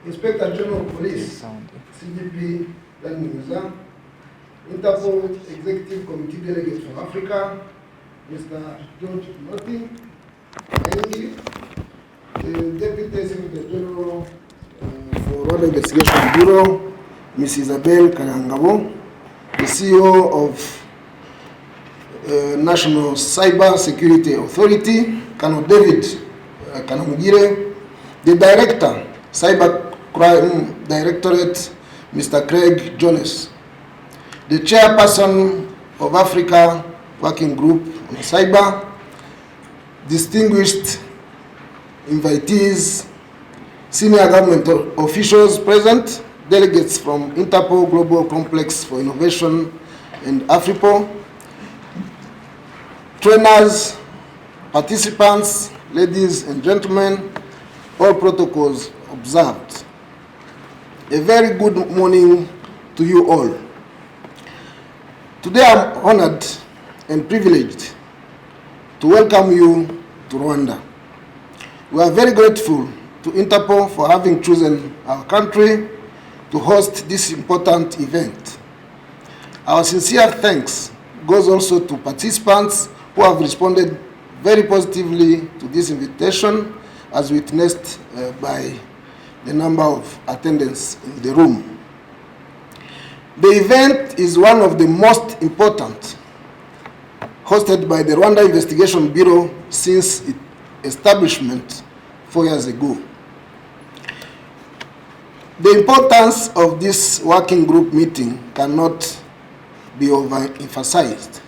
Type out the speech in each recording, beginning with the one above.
Inspector General of Police, CGP Dani Musa, Interpol Executive Committee Delegate from Africa, Mr. George Moti, the Deputy Secretary General for Rwanda Investigation Bureau, Ms. Isabel Kayangabo, the CEO of National Cyber Security Authority, Colonel David Kanamugire, the Director, Cybercrime Directorate, Mr. Craig Jones, the Chairperson of Africa Working Group on Cyber, distinguished invitees, senior government officials present, delegates from Interpol Global Complex for Innovation and AFRIPO, trainers, participants, ladies and gentlemen, all protocols observed. A very good morning to you all. Today I'm honored and privileged to welcome you to Rwanda. We are very grateful to Interpol for having chosen our country to host this important event. Our sincere thanks goes also to participants who have responded very positively to this invitation, as witnessed by the number of attendants in the room. The event is one of the most important hosted by the Rwanda Investigation Bureau since its establishment 4 years ago. The importance of this working group meeting cannot be overemphasized.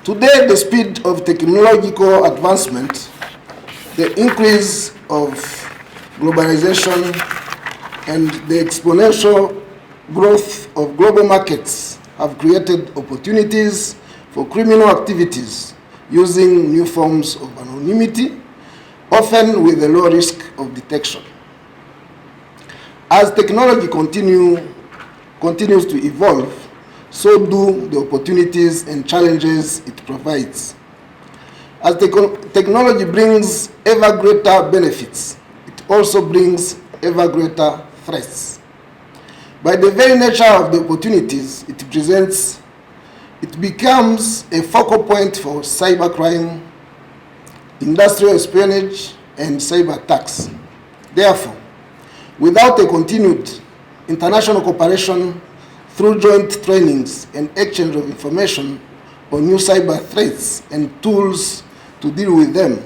Today, the speed of technological advancement, the increase of globalization, and the exponential growth of global markets have created opportunities for criminal activities using new forms of anonymity, often with a low risk of detection. As technology continues to evolve, so do the opportunities and challenges it provides. As technology brings ever greater benefits, it also brings ever greater threats. By the very nature of the opportunities it presents, it becomes a focal point for cybercrime, industrial espionage, and cyber attacks. Therefore, without a continued international cooperation through joint trainings and exchange of information on new cyber threats and tools to deal with them,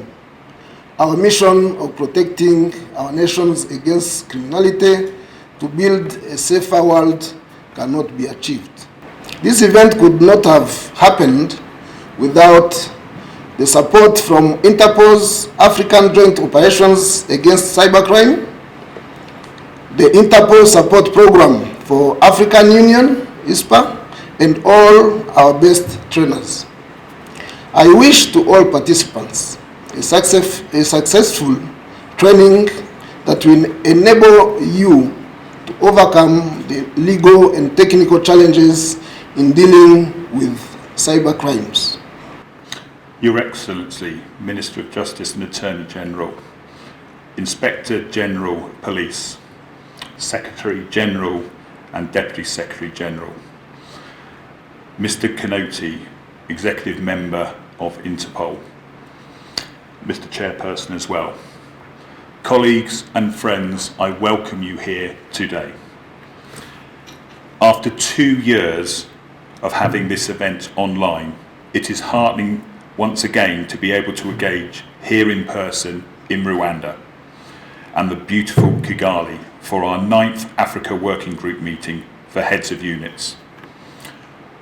our mission of protecting our nations against criminality to build a safer world cannot be achieved. This event could not have happened without the support from Interpol's African Joint Operations Against Cybercrime, the Interpol Support Program for African Union, ISPA, and all our best trainers. I wish to all participants a successful training that will enable you to overcome the legal and technical challenges in dealing with cyber crimes. Your Excellency, Minister of Justice and Attorney General, Inspector General Police, Secretary General and Deputy Secretary General, Mr. Kanoti, Executive Member of Interpol, Mr. Chairperson as well. Colleagues and friends, I welcome you here today. After 2 years of having this event online, it is heartening once again to be able to engage here in person in Rwanda and the beautiful Kigali for our 9th Africa Working Group meeting for heads of units.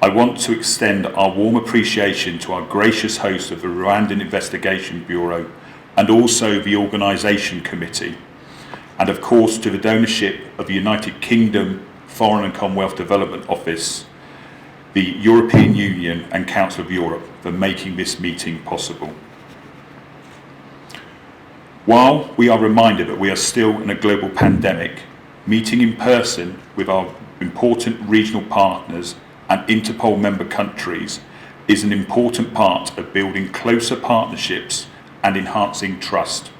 I want to extend our warm appreciation to our gracious host of the Rwandan Investigation Bureau and also the Organisation Committee, and of course to the donorship of the United Kingdom Foreign and Commonwealth Development Office, the European Union and Council of Europe for making this meeting possible. While we are reminded that we are still in a global pandemic, meeting in person with our important regional partners and Interpol member countries is an important part of building closer partnerships and enhancing trust.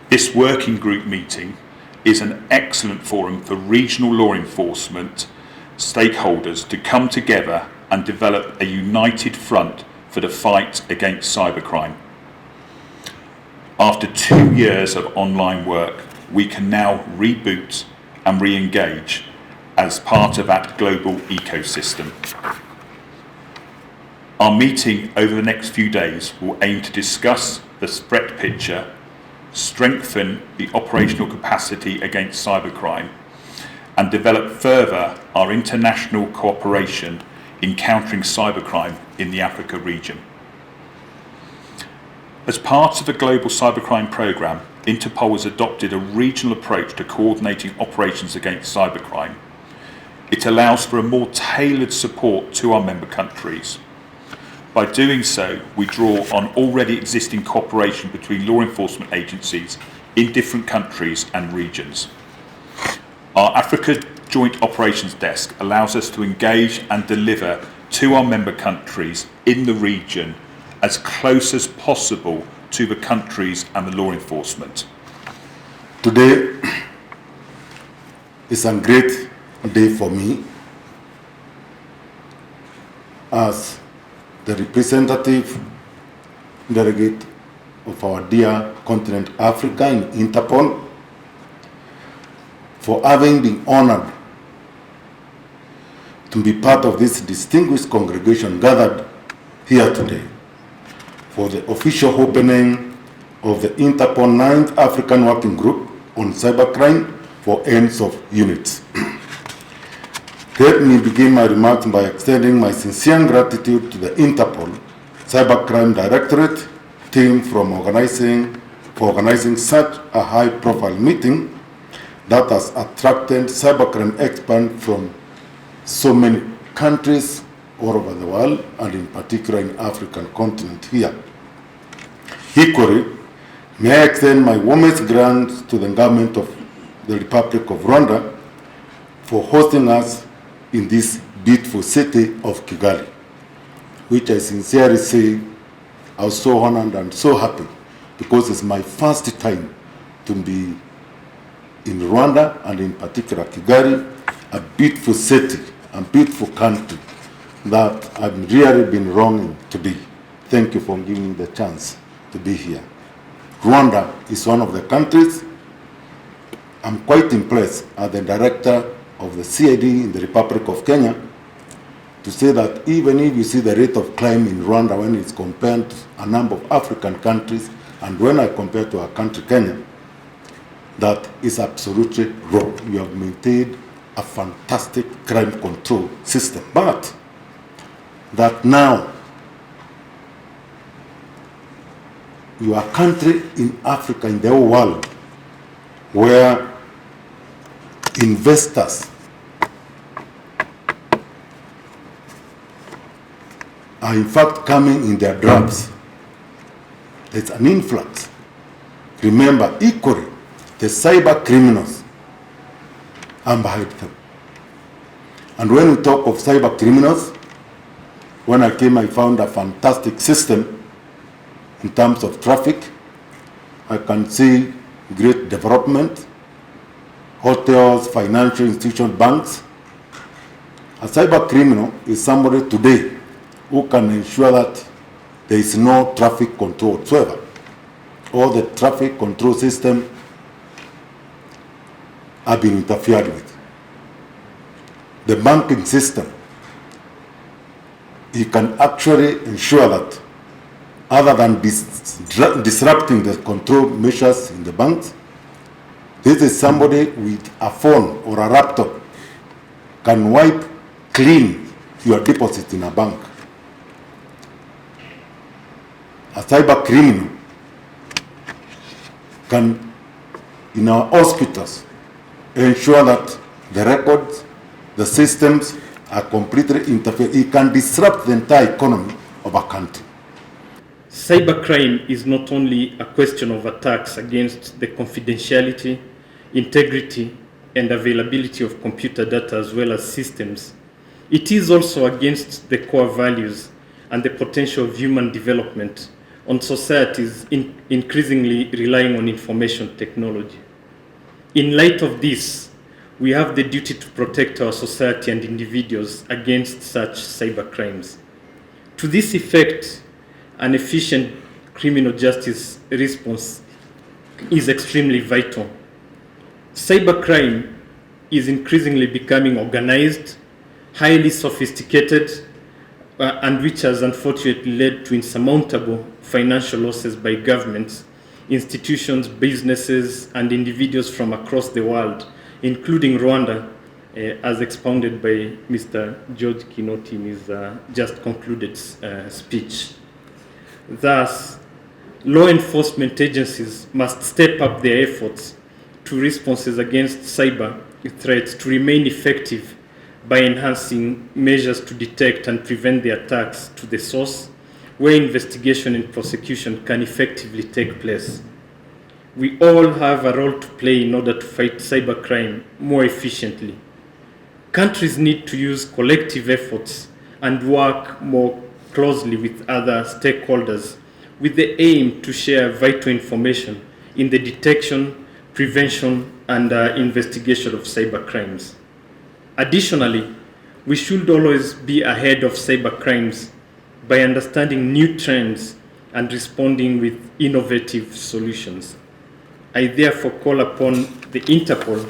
This working group meeting is an excellent forum for regional law enforcement stakeholders to come together and develop a united front for the fight against cybercrime. After 2 years of online work, we can now reboot and re-engage as part of that global ecosystem. Our meeting over the next few days will aim to discuss the threat picture, strengthen the operational capacity against cybercrime, and develop further our international cooperation in countering cybercrime in the Africa region. As part of the global cybercrime programme, Interpol has adopted a regional approach to coordinating operations against cybercrime. It allows for a more tailored support to our member countries. By doing so, we draw on already existing cooperation between law enforcement agencies in different countries and regions. Our Africa Joint Operations Desk allows us to engage and deliver to our member countries in the region as close as possible to the countries and the law enforcement. Today is a great day for me as the representative delegate of our dear continent Africa in Interpol, for having been honored to be part of this distinguished congregation gathered here today for the official opening of the Interpol 9th African Working Group on Cybercrime for Ends of Units. Let me begin my remarks by extending my sincere gratitude to the Interpol Cybercrime Directorate team for organizing such a high-profile meeting that has attracted cybercrime experts from so many countries all over the world, and in particular in the African continent here. Equally, may I extend my warmest thanks to the government of the Republic of Rwanda for hosting us in this beautiful city of Kigali, which I sincerely say I was so honored and so happy because it's my first time to be in Rwanda, and in particular Kigali, a beautiful city, a beautiful country that I've really been longing to be. Thank you for giving me the chance to be here. Rwanda is one of the countries. I'm quite impressed as the director of the CID in the Republic of Kenya to say that even if you see the rate of crime in Rwanda when it's compared to a number of African countries, and when I compare to our country, Kenya, that is absolutely wrong. You have maintained a fantastic crime control system. But that now you are a country in Africa, in the whole world, where investors are in fact coming in their droves. There's an influx. Remember, equally, the cyber criminals are behind them. And when we talk of cyber criminals, when I came, I found a fantastic system in terms of traffic. I can see great development, hotels, financial institutions, banks. A cyber criminal is somebody today who can ensure that there is no traffic control whatsoever. All the traffic control system have been interfered with. The banking system, you can actually ensure that other than disrupting the control measures in the banks, this is somebody with a phone or a laptop can wipe clean your deposit in a bank. A cyber criminal can, in our hospitals, ensure that the records, the systems are completely interfered. It can disrupt the entire economy of a country. Cybercrime is not only a question of attacks against the confidentiality, integrity, and availability of computer data as well as systems. It is also against the core values and the potential of human development, on societies increasingly relying on information technology. In light of this, we have the duty to protect our society and individuals against such cybercrimes. To this effect, an efficient criminal justice response is extremely vital. Cybercrime is increasingly becoming organized, highly sophisticated, and which has unfortunately led to insurmountable financial losses by governments, institutions, businesses, and individuals from across the world, including Rwanda, as expounded by Mr. George Kinoti in his just concluded speech. Thus, law enforcement agencies must step up their efforts to responses against cyber threats to remain effective by enhancing measures to detect and prevent the attacks to the source, where investigation and prosecution can effectively take place. We all have a role to play in order to fight cybercrime more efficiently. Countries need to use collective efforts and work more closely with other stakeholders with the aim to share vital information in the detection, prevention, and investigation of cybercrimes. Additionally, we should always be ahead of cybercrimes by understanding new trends and responding with innovative solutions. I therefore call upon the Interpol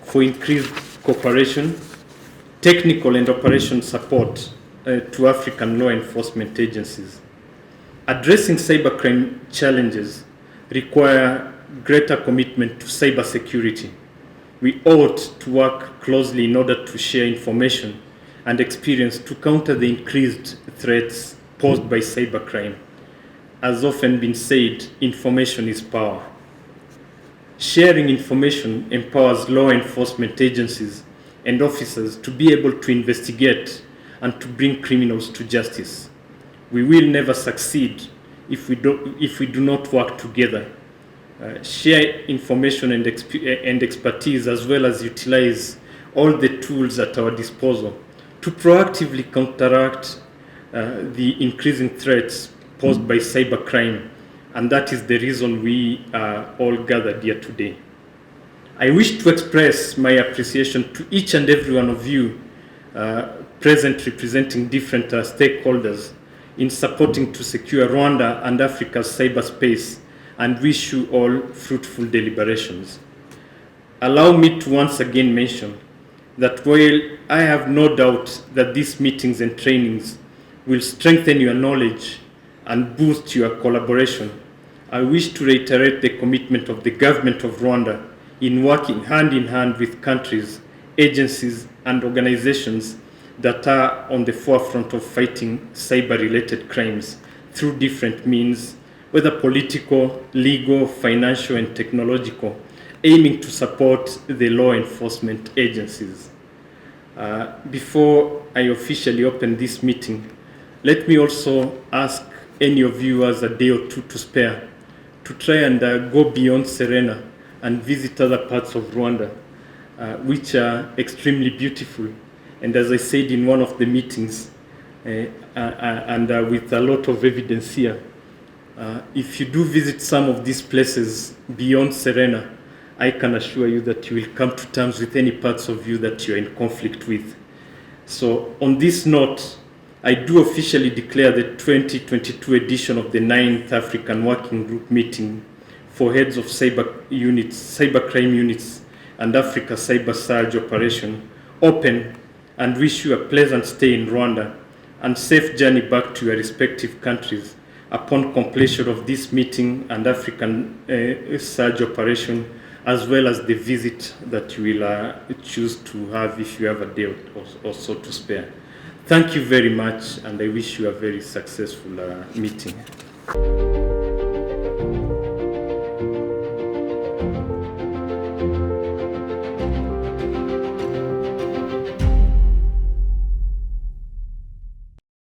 for increased cooperation, technical and operation support to African law enforcement agencies. Addressing cybercrime challenges require greater commitment to cybersecurity. We ought to work closely in order to share information and experience to counter the increased threats posed by cybercrime. As often been said, information is power. Sharing information empowers law enforcement agencies and officers to be able to investigate and to bring criminals to justice. We will never succeed if we do not work together. Share information and expertise, as well as utilize all the tools at our disposal to proactively counteract the increasing threats posed by cybercrime, and that is the reason we are all gathered here today. I wish to express my appreciation to each and every one of you present representing different stakeholders in supporting to secure Rwanda and Africa's cyberspace, and wish you all fruitful deliberations. Allow me to once again mention that while I have no doubt that these meetings and trainings will strengthen your knowledge and boost your collaboration, I wish to reiterate the commitment of the government of Rwanda in working hand in hand with countries, agencies, and organizations that are on the forefront of fighting cyber-related crimes through different means, whether political, legal, financial, and technological, aiming to support the law enforcement agencies. Before I officially open this meeting, let me also ask any of you as a day or two to spare to try and go beyond Serena and visit other parts of Rwanda, which are extremely beautiful. And as I said in one of the meetings, and with a lot of evidence here, if you do visit some of these places beyond Serena, I can assure you that you will come to terms with any parts of you that you're in conflict with. So on this note, I do officially declare the 2022 edition of the 9th African Working Group meeting for heads of cybercrime units and Africa Cyber Surge Operation open, and wish you a pleasant stay in Rwanda and safe journey back to your respective countries upon completion of this meeting and African Surge Operation, as well as the visit that you will choose to have if you have a day or so to spare. Thank you very much, and I wish you a very successful meeting.